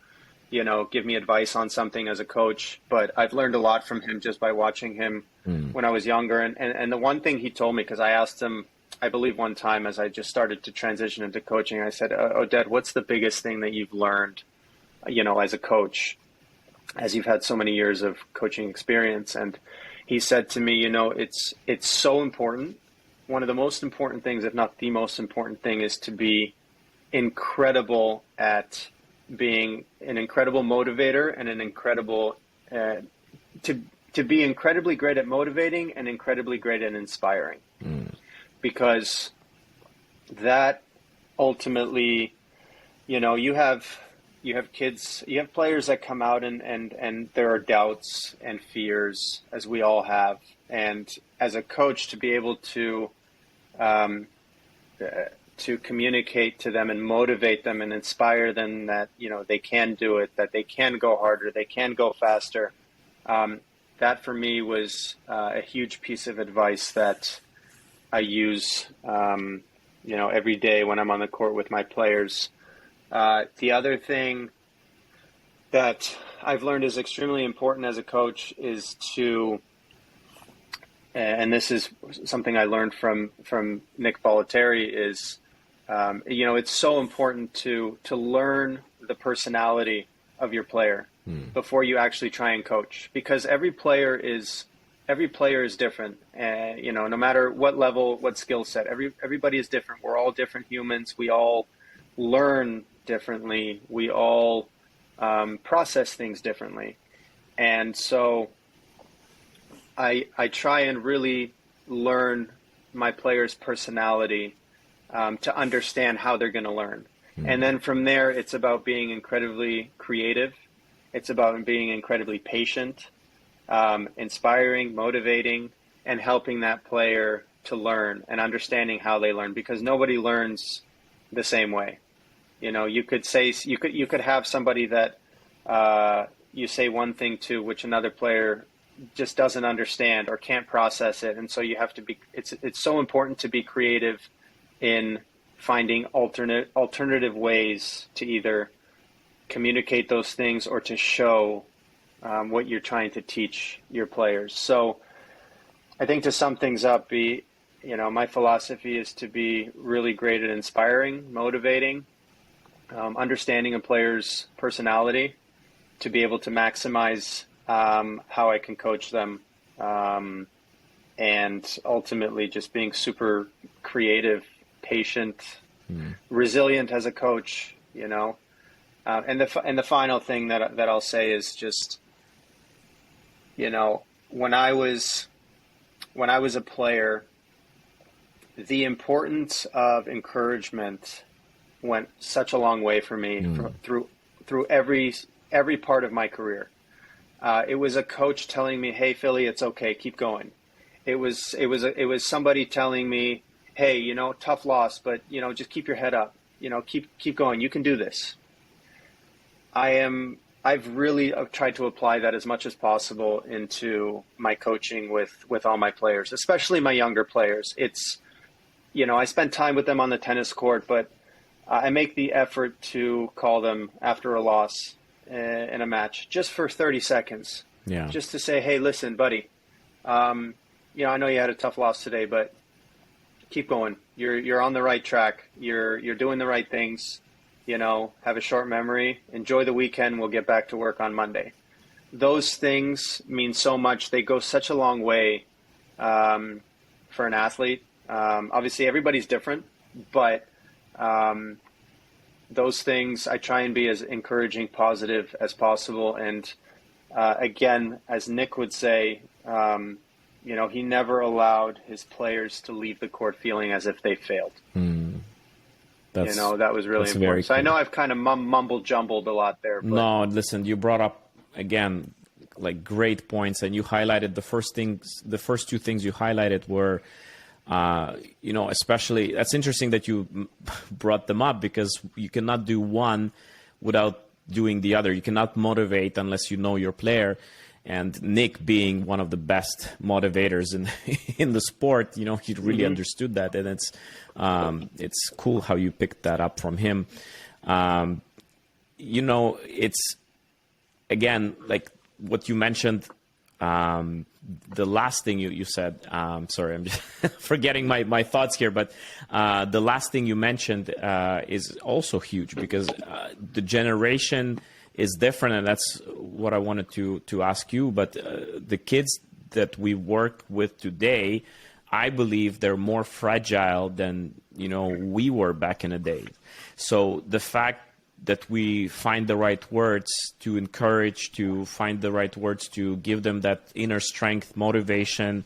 give me advice on something as a coach. But I've learned a lot from him just by watching him when I was younger. And the one thing he told me, because I asked him, I believe one time as I just started to transition into coaching, I said, Oded, what's the biggest thing that you've learned, as a coach, as you've had so many years of coaching experience? And he said to me, it's so important. One of the most important things, if not the most important thing, is to be incredible at being an incredible motivator and an incredible, to be incredibly great at motivating and incredibly great at inspiring. Because that ultimately, you have kids, you have players that come out and there are doubts and fears, as we all have. And as a coach, to be able to communicate to them and motivate them and inspire them that, they can do it, that they can go harder, they can go faster. That for me was a huge piece of advice that I use, every day when I'm on the court with my players. The other thing that I've learned is extremely important as a coach is to, and this is something I learned from Nick Bollettieri, is, it's so important to learn the personality of your player before you actually try and coach, because every player is different. No matter what level, what skill set, everybody is different. We're all different humans. We all learn differently. We all process things differently. And so I try and really learn my players' personality to understand how they're going to learn. And then from there, it's about being incredibly creative. It's about being incredibly patient, inspiring, motivating, and helping that player to learn and understanding how they learn, because nobody learns the same way. You know, you could have somebody that you say one thing to, which another player just doesn't understand or can't process it, and so you have to be. It's so important to be creative in finding alternative ways to either communicate those things or to show what you're trying to teach your players. So I think to sum things up, my philosophy is to be really great at inspiring, motivating, understanding a player's personality, to be able to maximize how I can coach them, and ultimately just being super creative, patient, resilient as a coach, you know. And the final thing that I'll say is just, you know, when I was a player, the importance of encouragement went such a long way for me through every part of my career. It was a coach telling me, "Hey, Philly, it's okay, keep going." It was somebody telling me, "Hey, you know, tough loss, but you know, just keep your head up. You know, keep going. You can do this." I've really tried to apply that as much as possible into my coaching with all my players, especially my younger players. It's, you know, I spend time with them on the tennis court, but I make the effort to call them after a loss in a match, just for 30 seconds. Yeah. Just to say, "Hey, listen, buddy, you know, I know you had a tough loss today, but keep going. You're on the right track. You're doing the right things. You know, have a short memory. Enjoy the weekend. We'll get back to work on Monday." Those things mean so much. They go such a long way for an athlete. Obviously, everybody's different, but those things, I try and be as encouraging, positive as possible. And again, as Nick would say, you know, he never allowed his players to leave the court feeling as if they failed. You know, that was really important. So I know I've kind of mumbled jumbled a lot there. But... No, listen, you brought up, again, like great points, and you highlighted the first two things you highlighted were, you know, especially, that's interesting that you brought them up, because you cannot do one without doing the other. You cannot motivate unless you know your player. And Nick, being one of the best motivators in the sport, you know, he really understood that, and it's cool how you picked that up from him. You know, it's, again, like what you mentioned, the last thing you said, sorry, I'm just forgetting my thoughts here, but the last thing you mentioned is also huge, because the generation is different, and that's what I wanted to ask you. But the kids that we work with today, I believe they're more fragile than, you know, we were back in the day. So the fact that we find the right words to encourage, to find the right words to give them that inner strength, motivation,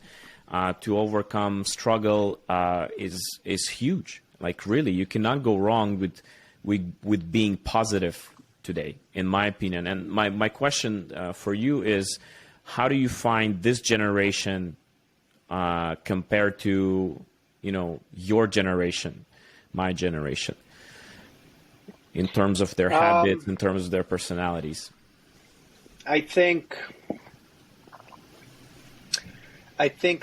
to overcome struggle, is huge. Like, really, you cannot go wrong with being positive today, in my opinion. And my question for you is, how do you find this generation compared to, you know, your generation, my generation, in terms of their habits, in terms of their personalities? I think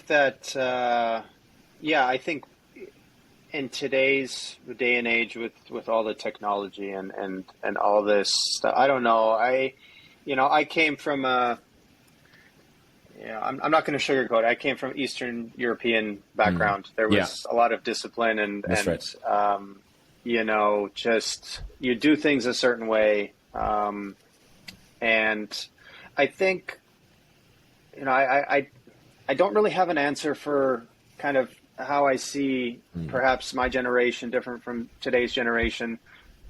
that, I think in today's day and age, with all the technology and all this stuff, I don't know. I came from I'm not going to sugarcoat it. I came from Eastern European background. There was a lot of discipline and right. You know, just you do things a certain way. And I think, you know, I don't really have an answer for kind of how I see perhaps my generation different from today's generation.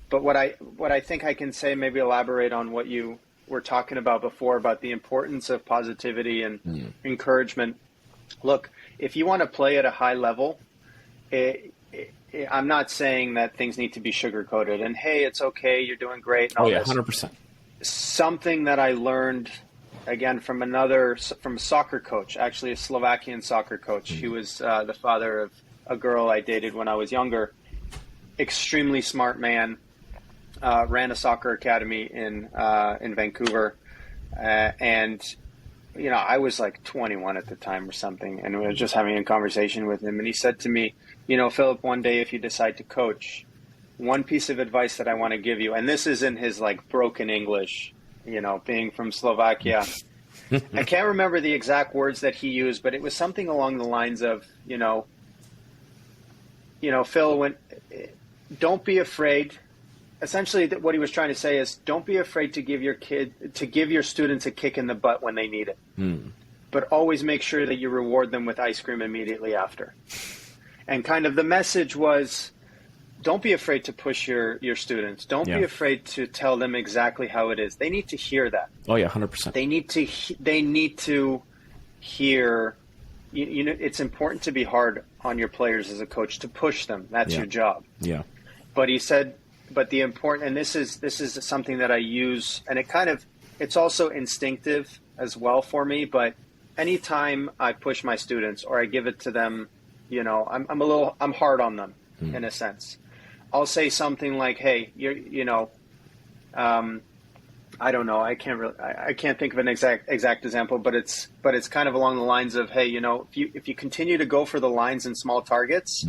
But what I think I can say, maybe elaborate on what you were talking about before, about the importance of positivity and encouragement. Look, if you want to play at a high level, I'm not saying that things need to be sugar-coated and, hey, it's okay, you're doing great. And all this. 100%. Something that I learned, again, from a soccer coach, actually a Slovakian soccer coach. He was the father of a girl I dated when I was younger. Extremely smart man. ran a soccer academy in Vancouver, and I was like 21 at the time or something, and we were just having a conversation with him, and he said to me, Philip, one day if you decide to coach, one piece of advice that I want to give you, and this is in his like broken English, being from Slovakia. I can't remember the exact words that he used, but it was something along the lines of, Phil, don't be afraid. Essentially, what he was trying to say is, don't be afraid to give your students a kick in the butt when they need it. But always make sure that you reward them with ice cream immediately after. And kind of the message was, don't be afraid to push your students. Don't be afraid to tell them exactly how it is. They need to hear that. Oh yeah, 100%. They need to hear. It's important to be hard on your players as a coach, to push them. That's your job. Yeah. But he said, and this is something that I use, and it's also instinctive as well for me. But anytime I push my students or I give it to them, I'm hard on them in a sense. I'll say something like, "Hey, I don't know. I can't think of an exact example, but it's kind of along the lines of, hey, if you continue to go for the lines and small targets,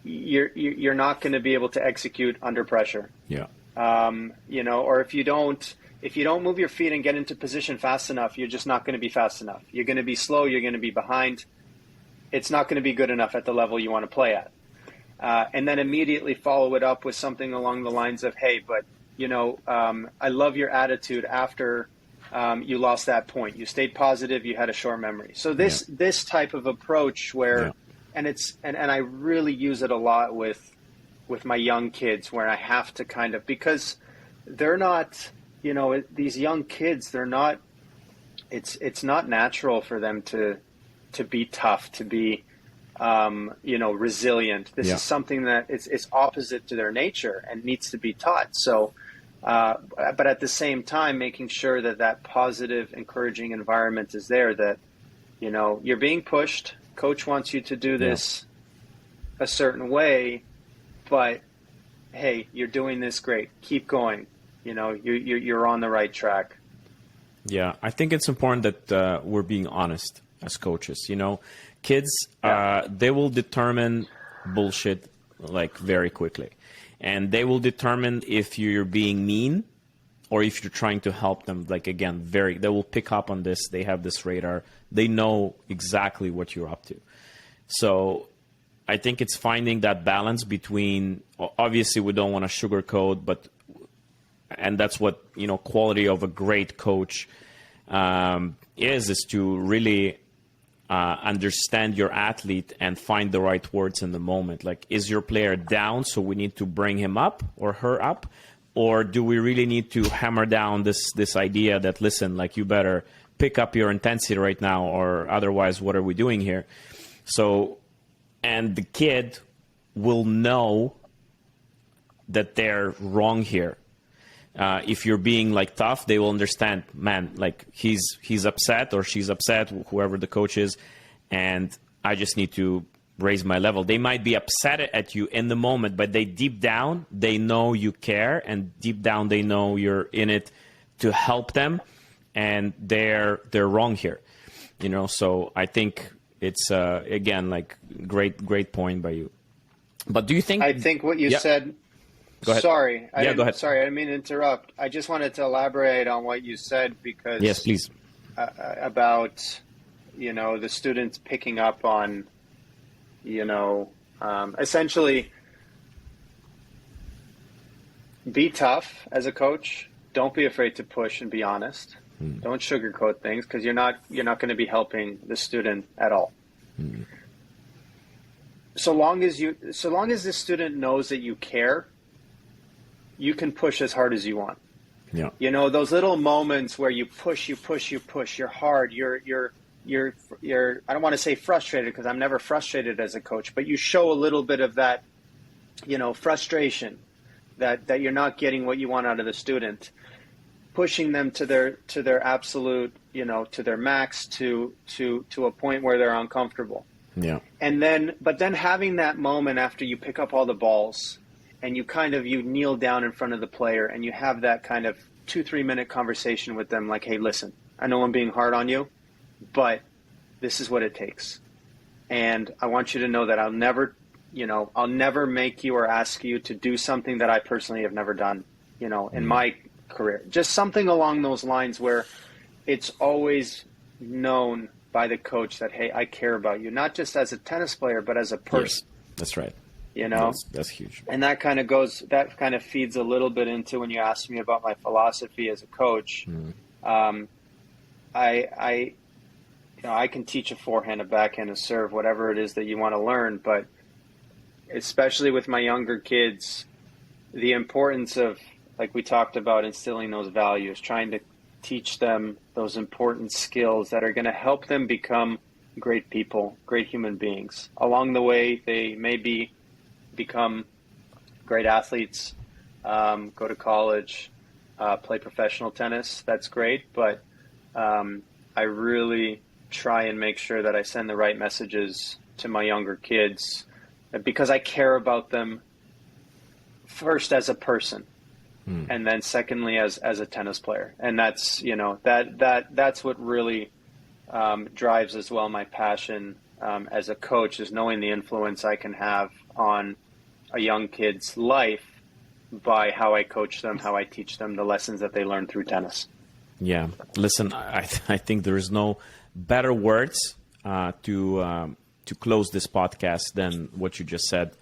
you're not going to be able to execute under pressure. Yeah. Or if you don't move your feet and get into position fast enough, you're just not going to be fast enough. You're going to be slow. You're going to be behind. It's not going to be good enough at the level you want to play at." And then immediately follow it up with something along the lines of, "Hey, but I love your attitude after you lost that point. You stayed positive. You had a short memory." So this type of approach where, and I really use it a lot with my young kids, where I have to kind of, because they're not, these young kids, they're not. It's not natural for them to be tough, to be resilient. This is something that it's opposite to their nature and needs to be taught. So, but at the same time, making sure that positive, encouraging environment is there, that, you're being pushed. Coach wants you to do this a certain way, but hey, you're doing this great. Keep going. You're on the right track. Yeah, I think it's important that we're being honest as coaches. Kids, they will determine bullshit like very quickly, and they will determine if you're being mean or if you're trying to help them. Like, again, they will pick up on this. They have this radar. They know exactly what you're up to. So I think it's finding that balance between, obviously we don't want to sugarcoat, and that's what, quality of a great coach is to really understand your athlete and find the right words in the moment. Like, is your player down, so we need to bring him up or her up? Or do we really need to hammer down this idea that, listen, like, you better pick up your intensity right now, or otherwise what are we doing here? So, and the kid will know that they're wrong here. If you're being like tough, they will understand, man, like he's upset or she's upset, whoever the coach is, and I just need to raise my level. They might be upset at you in the moment, but deep down, they know you care, and deep down, they know you're in it to help them, and they're wrong here. So I think it's, again, like great point by you. But do you think... I think what you said... Go ahead. Sorry. Go ahead. Sorry, I didn't mean to interrupt. I just wanted to elaborate on what you said, because... Yes, please. About, the students picking up on, essentially, be tough as a coach. Don't be afraid to push and be honest. Don't sugarcoat things, because you're not going to be helping the student at all. So long as the student knows that you care, you can push as hard as you want. Yeah. Those little moments where you push, you're hard, you're I don't want to say frustrated, because I'm never frustrated as a coach, but you show a little bit of that, frustration that you're not getting what you want out of the student, pushing them to their absolute, to their max, to a point where they're uncomfortable. Yeah. But then having that moment after you pick up all the balls, and you kneel down in front of the player and you have that kind of 2-3 minute conversation with them, like, hey, listen, I know I'm being hard on you, but this is what it takes. And I want you to know that I'll never make you or ask you to do something that I personally have never done, in my career. Just something along those lines where it's always known by the coach that, hey, I care about you, not just as a tennis player, but as a person. Yes, that's right. That's huge. And that kind of feeds a little bit into when you asked me about my philosophy as a coach. I can teach a forehand, a backhand, a serve, whatever it is that you want to learn. But especially with my younger kids, the importance of, like we talked about, instilling those values, trying to teach them those important skills that are going to help them become great people, great human beings. Along the way, they maybe become great athletes, go to college, play professional tennis. That's great. But I really try and make sure that I send the right messages to my younger kids because I care about them first as a person. And then secondly, as a tennis player. And that's, that's what really drives as well my passion as a coach, is knowing the influence I can have on a young kid's life by how I coach them, how I teach them the lessons that they learn through tennis. Yeah. Listen, I think there is no better words to close this podcast than what you just said.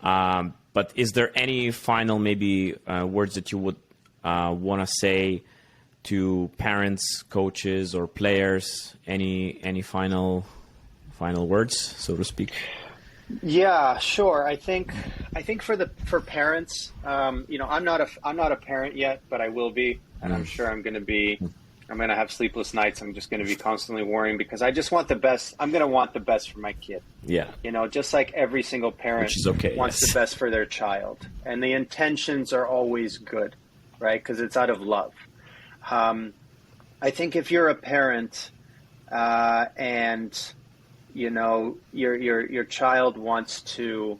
But is there any final maybe words that you would want to say to parents, coaches, or players? Any final words, so to speak? Yeah, sure. I think for parents, I'm not a parent yet, but I will be, and I'm sure I'm going to have sleepless nights. I'm just going to be constantly worrying because I just want the best. I'm going to want the best for my kid. Yeah. Just like every single parent wants the best for their child. And the intentions are always good, right? Because it's out of love. I think if you're a parent and, your child wants to,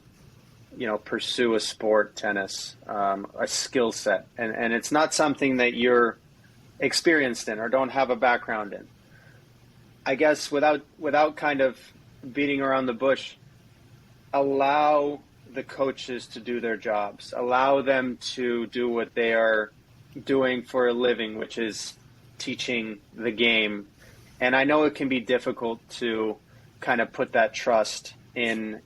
pursue a sport, tennis, a skill set, and it's not something that you're experienced in or don't have a background in, I guess without kind of beating around the bush, allow the coaches to do their jobs, allow them to do what they are doing for a living, which is teaching the game. And I know it can be difficult to kind of put that trust in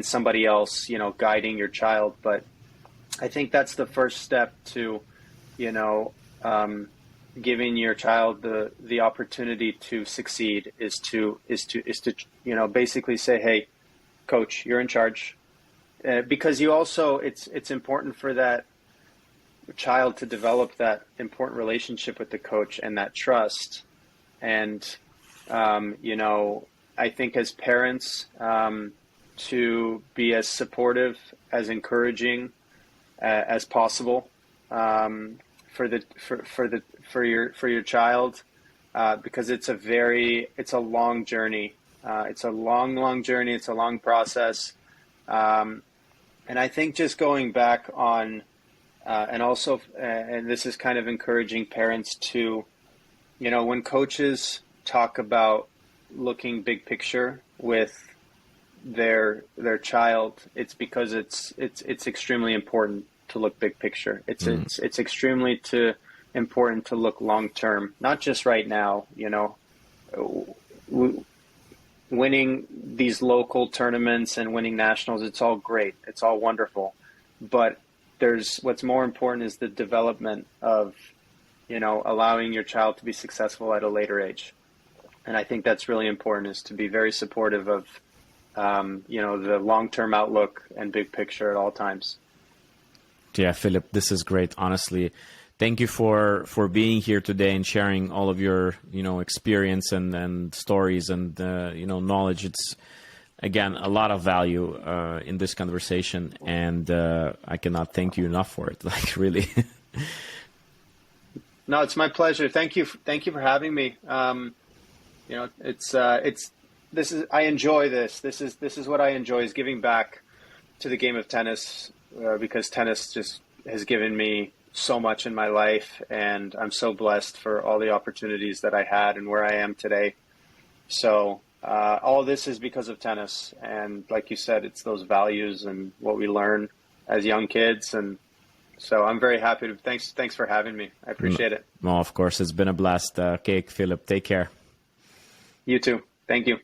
somebody else, guiding your child, but I think that's the first step to, giving your child the opportunity to succeed is to basically say, hey, coach, you're in charge, because you also it's important for that child to develop that important relationship with the coach and that trust. And I think as parents, to be as supportive, as encouraging as possible for your child, because it's a long journey. It's a long journey. It's a long process. And I think just going back on, and this is kind of encouraging parents to, when coaches talk about looking big picture with their child, it's because it's extremely important to look big picture. It's extremely important to look long term, not just right now. Winning these local tournaments and winning nationals, it's all great, it's all wonderful, but what's more important is the development of allowing your child to be successful at a later age. And I think that's really important, is to be very supportive of the long-term outlook and big picture at all times. Yeah, Philip, this is great. Honestly, thank you for being here today and sharing all of your experience and stories and knowledge. It's, again, a lot of value in this conversation, and I cannot thank you enough for it. Like, really. No, it's my pleasure. Thank you for having me. I enjoy this. This is what I enjoy, is giving back to the game of tennis, because tennis just has given me so much in my life, and I'm so blessed for all the opportunities that I had and where I am today. So all this is because of tennis, and like you said, it's those values and what we learn as young kids. And so I'm very happy to, thanks for having me. I appreciate it. Well, of course, it's been a blast. Cake, Philip, take care. You too. Thank you.